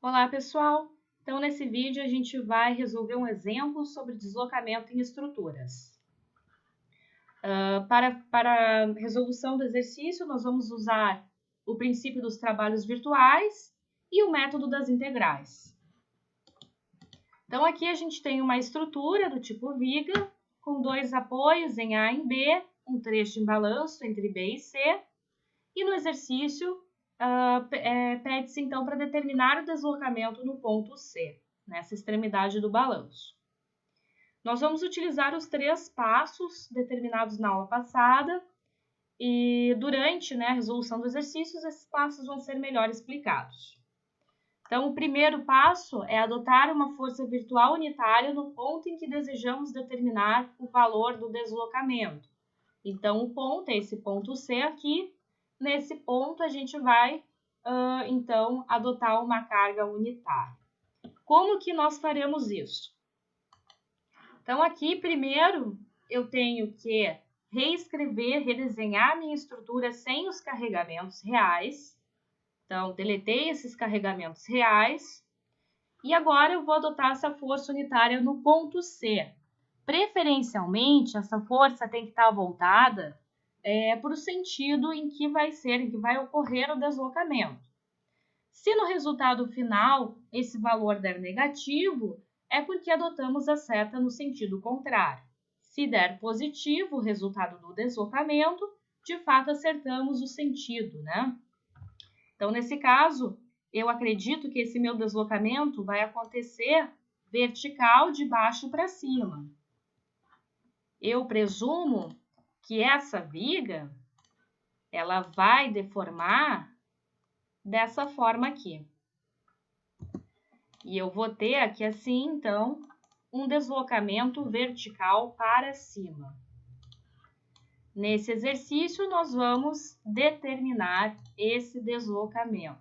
Olá, pessoal! Então, nesse vídeo, a gente vai resolver um exemplo sobre deslocamento em estruturas. Para a resolução do exercício, nós vamos usar o princípio dos trabalhos virtuais e o método das integrais. Então, aqui a gente tem uma estrutura do tipo viga, com dois apoios em A e em B, um trecho em balanço entre B e C, e no exercício pede-se então para determinar o deslocamento no ponto C, nessa extremidade do balanço. Nós vamos utilizar os três passos determinados na aula passada e durante a resolução do exercício, esses passos vão ser melhor explicados. Então, o primeiro passo é adotar uma força virtual unitária no ponto em que desejamos determinar o valor do deslocamento. Então, o ponto é esse ponto C aqui. Nesse ponto, a gente vai, então, adotar uma carga unitária. Como que nós faremos isso? Então, aqui, primeiro, eu tenho que reescrever, redesenhar a minha estrutura sem os carregamentos reais. Então, deletei esses carregamentos reais. E agora, eu vou adotar essa força unitária no ponto C. Preferencialmente, essa força tem que estar voltada para o sentido em que vai ocorrer o deslocamento. Se no resultado final esse valor der negativo, é porque adotamos a seta no sentido contrário. Se der positivo o resultado do deslocamento, de fato acertamos o sentido, né? Então, nesse caso, eu acredito que esse meu deslocamento vai acontecer vertical de baixo para cima. Eu presumo que essa viga ela vai deformar dessa forma aqui. E eu vou ter aqui assim, então, um deslocamento vertical para cima. Nesse exercício, nós vamos determinar esse deslocamento.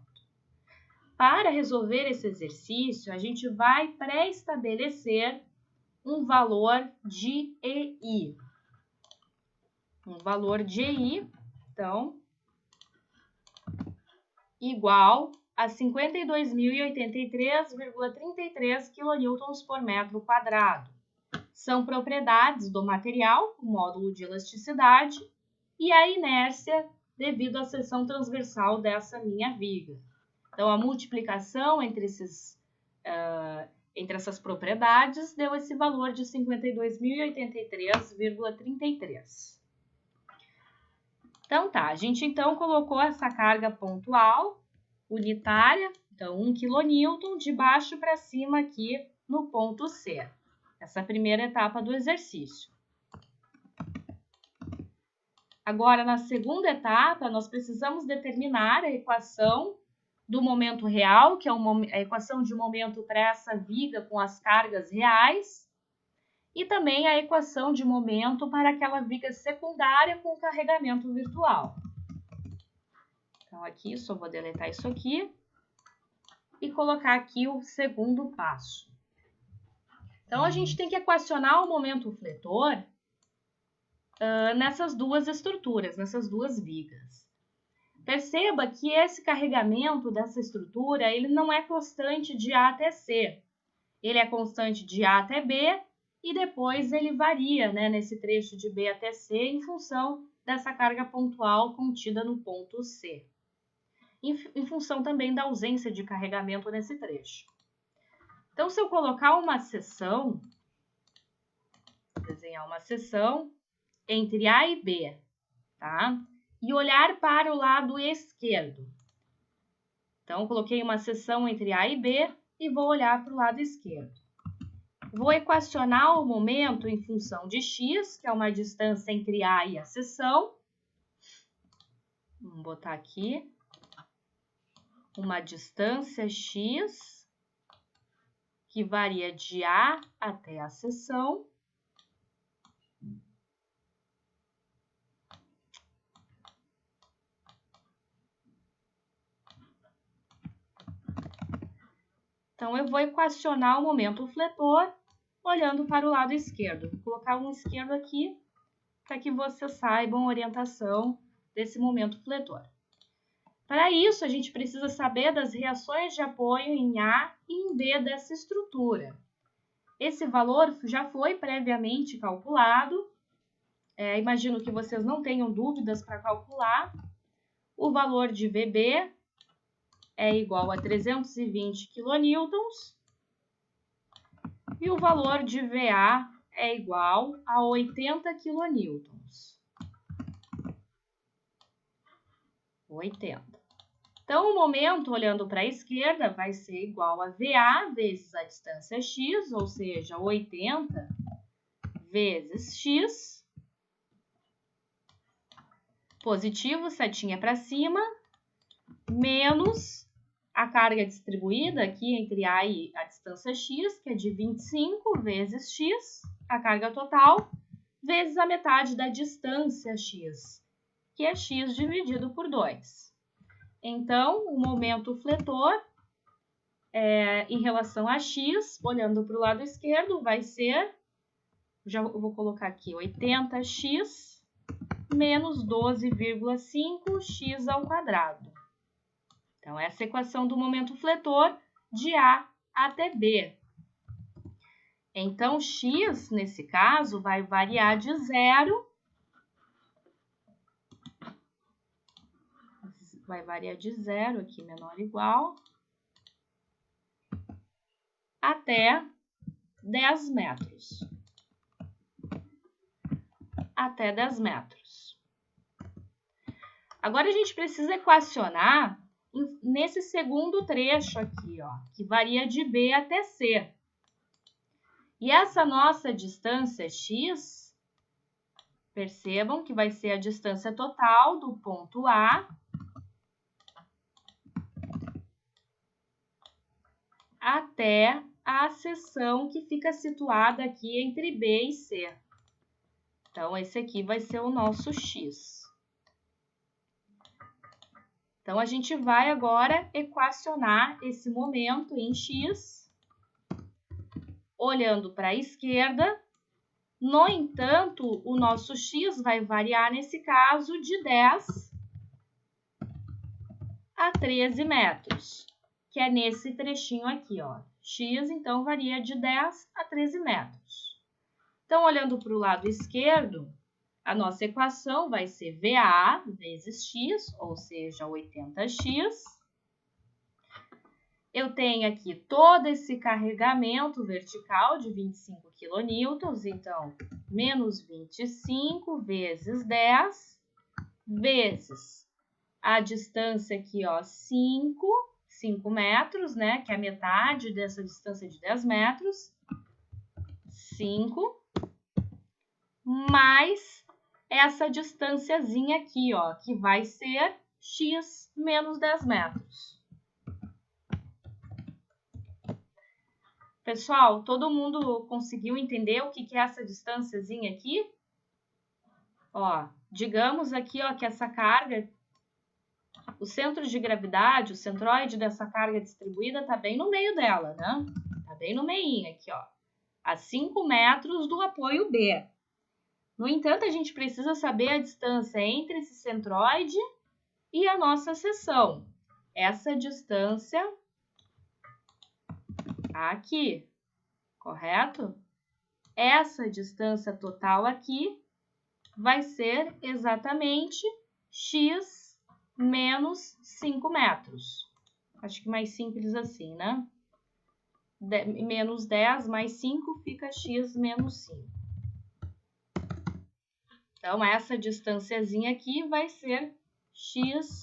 Para resolver esse exercício, a gente vai pré-estabelecer um valor de EI. Um valor de EI, então, igual a 52.083,33 kN por metro quadrado. São propriedades do material, o módulo de elasticidade, e a inércia devido à seção transversal dessa minha viga. Então, a multiplicação entre essas propriedades deu esse valor de 52.083,33. Então, tá, a gente então colocou essa carga pontual, unitária, então 1 kN, de baixo para cima aqui no ponto C. Essa é a primeira etapa do exercício. Agora, na segunda etapa, nós precisamos determinar a equação do momento real, que é a equação de momento para essa viga com as cargas reais, e também a equação de momento para aquela viga secundária com carregamento virtual. Então, aqui, só vou deletar isso aqui e colocar aqui o segundo passo. Então, a gente tem que equacionar o momento fletor nessas duas estruturas, nessas duas vigas. Perceba que esse carregamento dessa estrutura, ele não é constante de A até C. Ele é constante de A até B e depois ele varia, né, nesse trecho de B até C em função dessa carga pontual contida no ponto C. Em função também da ausência de carregamento nesse trecho. Então, se eu colocar uma seção, desenhar uma seção entre A e B, tá? E olhar para o lado esquerdo. Então, eu coloquei uma seção entre A e B e vou olhar para o lado esquerdo. Vou equacionar o momento em função de x, que é uma distância entre A e a seção. Vamos botar aqui. Uma distância x, que varia de A até a seção. Então, eu vou equacionar o momento fletor olhando para o lado esquerdo. Vou colocar um esquerdo aqui para que vocês saibam a orientação desse momento fletor. Para isso, a gente precisa saber das reações de apoio em A e em B dessa estrutura. Esse valor já foi previamente calculado. Imagino que vocês não tenham dúvidas para calcular. O valor de VB é igual a 320 kN e o valor de VA é igual a 80 kN. 80. Então, o momento, olhando para a esquerda, vai ser igual a VA vezes a distância x, ou seja, 80 vezes x. Positivo, setinha para cima, menos a carga distribuída aqui entre A e a distância x, que é de 25 vezes x, a carga total, vezes a metade da distância x, que é x dividido por 2. Então, o momento fletor em relação a x, olhando para o lado esquerdo, vai ser, já vou colocar aqui, 80x menos 12,5x ao quadrado. Então, essa é a equação do momento fletor de A até B. Então, x, nesse caso, vai variar de 0. Vai variar de 0, aqui menor ou igual, até 10 metros. Até 10 metros. Agora, a gente precisa equacionar nesse segundo trecho aqui, ó, que varia de B até C. E essa nossa distância x, percebam que vai ser a distância total do ponto A até a seção que fica situada aqui entre B e C. Então, esse aqui vai ser o nosso x. Então, a gente vai agora equacionar esse momento em x, olhando para a esquerda. No entanto, o nosso x vai variar, nesse caso, de 10 a 13 metros, que é nesse trechinho aqui, ó. X, então, varia de 10 a 13 metros. Então, olhando para o lado esquerdo, a nossa equação vai ser VA vezes x, ou seja, 80x. Eu tenho aqui todo esse carregamento vertical de 25 kN, então, menos 25 vezes 10, vezes a distância aqui, ó, 5 metros, né, que é a metade dessa distância de 10 metros, 5, mais essa distânciazinha aqui, ó, que vai ser x menos 10 metros. Pessoal, todo mundo conseguiu entender o que é essa distânciazinha aqui? Ó, digamos aqui, ó, que essa carga, o centro de gravidade, o centroide dessa carga distribuída está bem no meio dela, né? Está bem no meinho aqui, ó, a 5 metros do apoio B. No entanto, a gente precisa saber a distância entre esse centroide e a nossa seção. Essa distância aqui, correto? Essa distância total aqui vai ser exatamente x menos 5 metros. Acho que mais simples assim, né? Menos 10 mais 5 fica x menos 5. Então, essa distânciazinha aqui vai ser x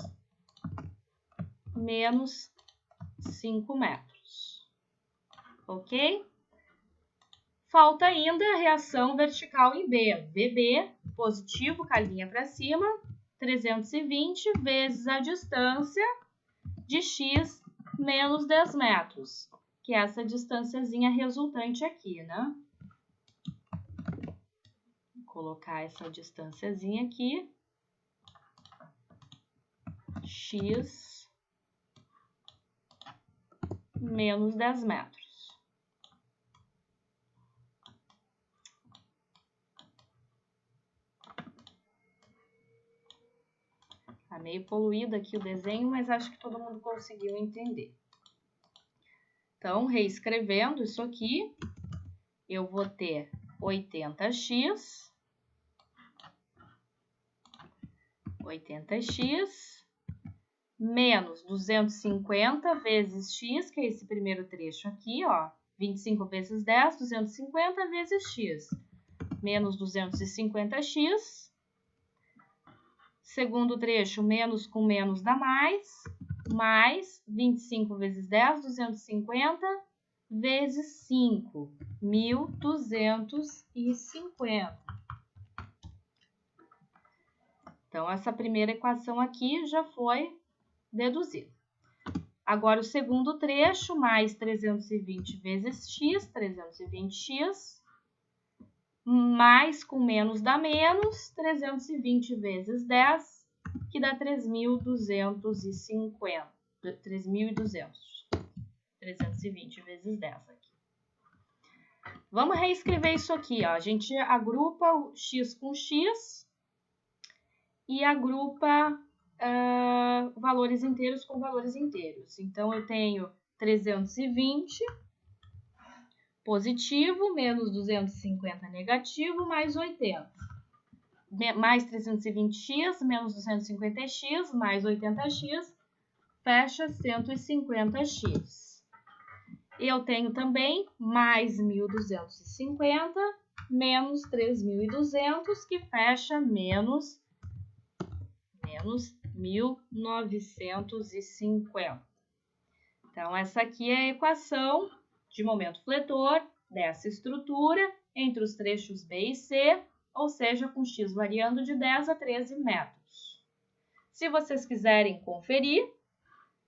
menos 5 metros. Ok? Falta ainda a reação vertical em B. VB, positivo, carguinha para cima, 320 vezes a distância de x menos 10 metros, que é essa distânciazinha resultante aqui, né? Vou colocar essa distânciazinha aqui, x menos 10 metros. A meio poluído aqui o desenho, mas acho que todo mundo conseguiu entender. Então, reescrevendo isso aqui, eu vou ter 80x menos 250 vezes x, que é esse primeiro trecho aqui, ó. 25 vezes 10, 250 vezes x, menos 250x. Segundo trecho, menos com menos dá mais 25 vezes 10, 250 vezes 5, 1.250. Então, essa primeira equação aqui já foi deduzida. Agora, o segundo trecho, mais 320 vezes x, 320x, mais com menos dá menos, 320 vezes 10, que dá 3.250. 3.200. 320 vezes 10 aqui. Vamos reescrever isso aqui, ó. A gente agrupa o x com x e agrupa valores inteiros com valores inteiros. Então, eu tenho 320 positivo, menos 250 negativo, mais 80. Mais 320x, menos 250x, mais 80x, fecha 150x. Eu tenho também mais 1.250, menos 3.200, que fecha menos 1.950. Então, essa aqui é a equação de momento fletor dessa estrutura entre os trechos B e C, ou seja, com x variando de 10 a 13 metros. Se vocês quiserem conferir,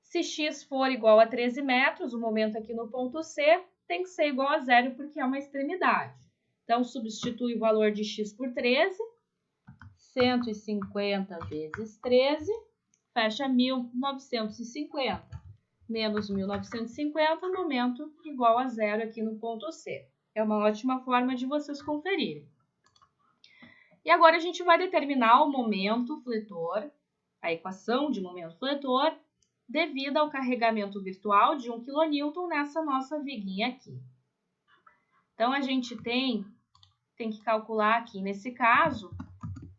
se x for igual a 13 metros, o momento aqui no ponto C tem que ser igual a zero porque é uma extremidade. Então, substitui o valor de x por 13, 150 vezes 13, fecha 1.950. Menos 1.950, momento igual a zero aqui no ponto C. É uma ótima forma de vocês conferirem. E agora a gente vai determinar o momento fletor, a equação de momento fletor, devido ao carregamento virtual de 1 kN nessa nossa viguinha aqui. Então, a gente tem que calcular aqui, nesse caso,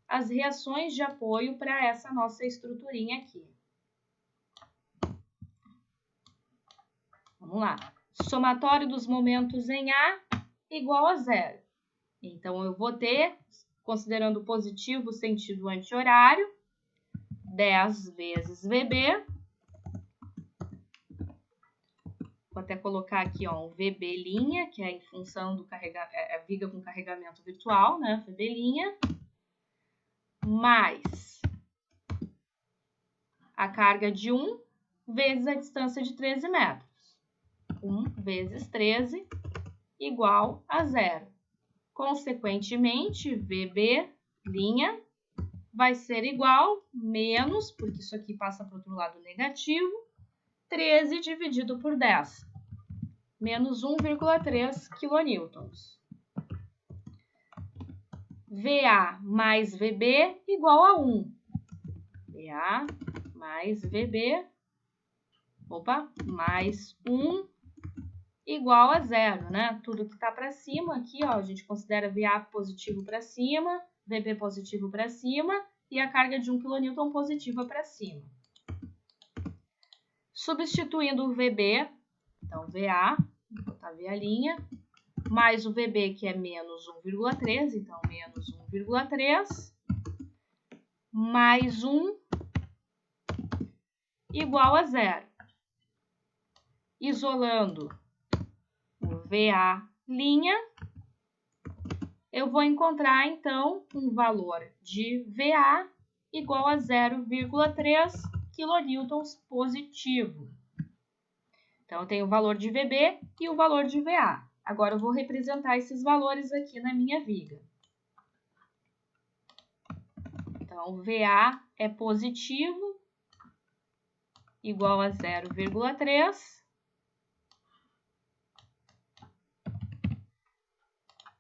as reações de apoio para essa nossa estruturinha aqui. Vamos lá. Somatório dos momentos em A igual a zero. Então, eu vou ter, considerando positivo o sentido anti-horário, 10 vezes VB. Vou até colocar aqui, ó, um VB', que é em função do viga com carregamento virtual, né? VB', mais a carga de 1 vezes a distância de 13 metros. 1 vezes 13 igual a zero. Consequentemente, VB' vai ser igual menos, porque isso aqui passa para o outro lado negativo, 13 dividido por 10, menos 1,3 kN. VA mais VB igual a 1. VA mais VB, mais 1 igual a zero, né? Tudo que está para cima aqui, ó, a gente considera VA positivo para cima, VB positivo para cima e a carga de 1 kN positiva para cima. Substituindo o VB, então VA, vou botar VA', mais o VB, que é menos 1,3, então menos 1,3, mais 1 igual a zero. Isolando o VA', eu vou encontrar, então, um valor de VA igual a 0,3 kN positivo. Então, eu tenho o valor de VB e o valor de VA. Agora, eu vou representar esses valores aqui na minha viga. Então, VA é positivo, igual a 0,3.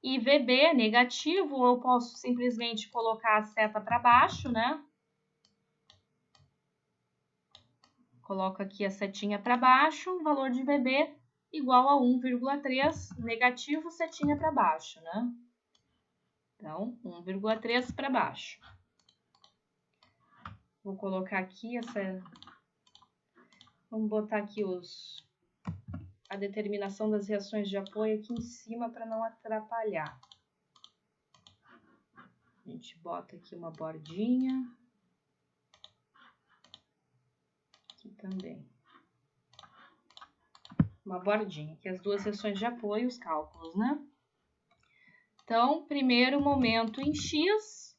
E VB negativo, eu posso simplesmente colocar a seta para baixo, né? Coloco aqui a setinha para baixo, o valor de VB igual a 1,3, negativo, setinha para baixo, né? Então, 1,3 para baixo. Vou colocar aqui Vamos botar aqui a determinação das reações de apoio aqui em cima para não atrapalhar. A gente bota aqui uma bordinha. Aqui também. Uma bordinha, aqui as duas reações de apoio, os cálculos, né? Então, primeiro momento em X,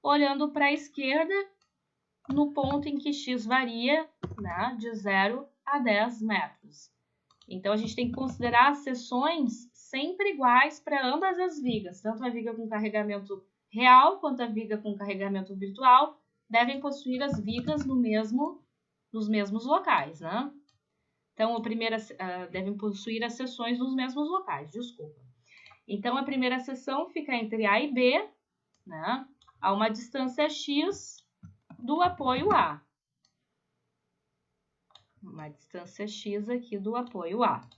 olhando para a esquerda, no ponto em que X varia, né, de 0 a 10 metros. Então, a gente tem que considerar as seções sempre iguais para ambas as vigas, tanto a viga com carregamento real quanto a viga com carregamento virtual, devem possuir as vigas nos mesmos locais, né? Então, devem possuir as seções nos mesmos locais, desculpa. Então, a primeira seção fica entre A e B, né, a uma distância X do apoio A. Uma distância X aqui do apoio A.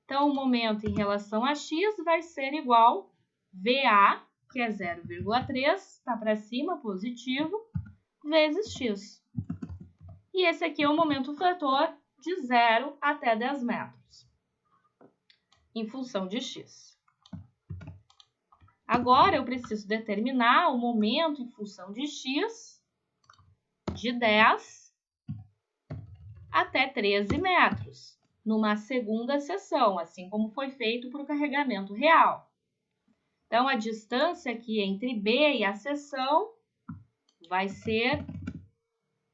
Então, o momento em relação a X vai ser igual VA, que é 0,3, está para cima, positivo, vezes X. E esse aqui é o momento vetor de 0 até 10 metros, em função de X. Agora, eu preciso determinar o momento em função de X de 10 até 13 metros, numa segunda seção, assim como foi feito para o carregamento real. Então, a distância aqui entre B e a seção vai ser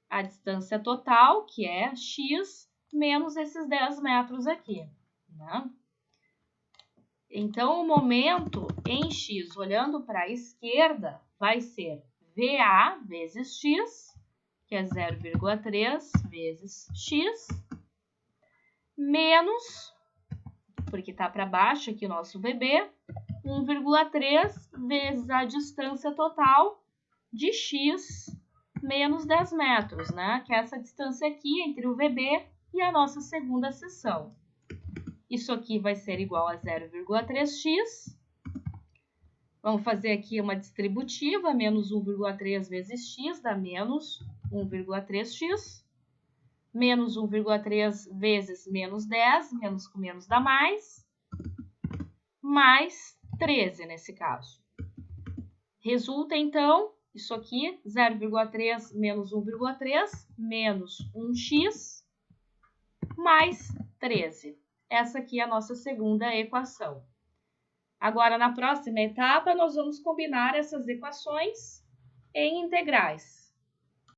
a distância total, que é X, menos esses 10 metros aqui, né? Então, o momento em X, olhando para a esquerda, vai ser VA vezes X, que é 0,3 vezes X, menos, porque está para baixo aqui o nosso VB, 1,3 vezes a distância total de X menos 10 metros, né? Que é essa distância aqui entre o VB e a nossa segunda seção. Isso aqui vai ser igual a 0,3x. Vamos fazer aqui uma distributiva, menos 1,3 vezes x dá menos 1,3x. Menos 1,3 vezes menos 10, menos com menos dá mais 13 nesse caso. Resulta, então, isso aqui, 0,3 menos 1,3, menos 1x, mais 13. Essa aqui é a nossa segunda equação. Agora, na próxima etapa, nós vamos combinar essas equações em integrais.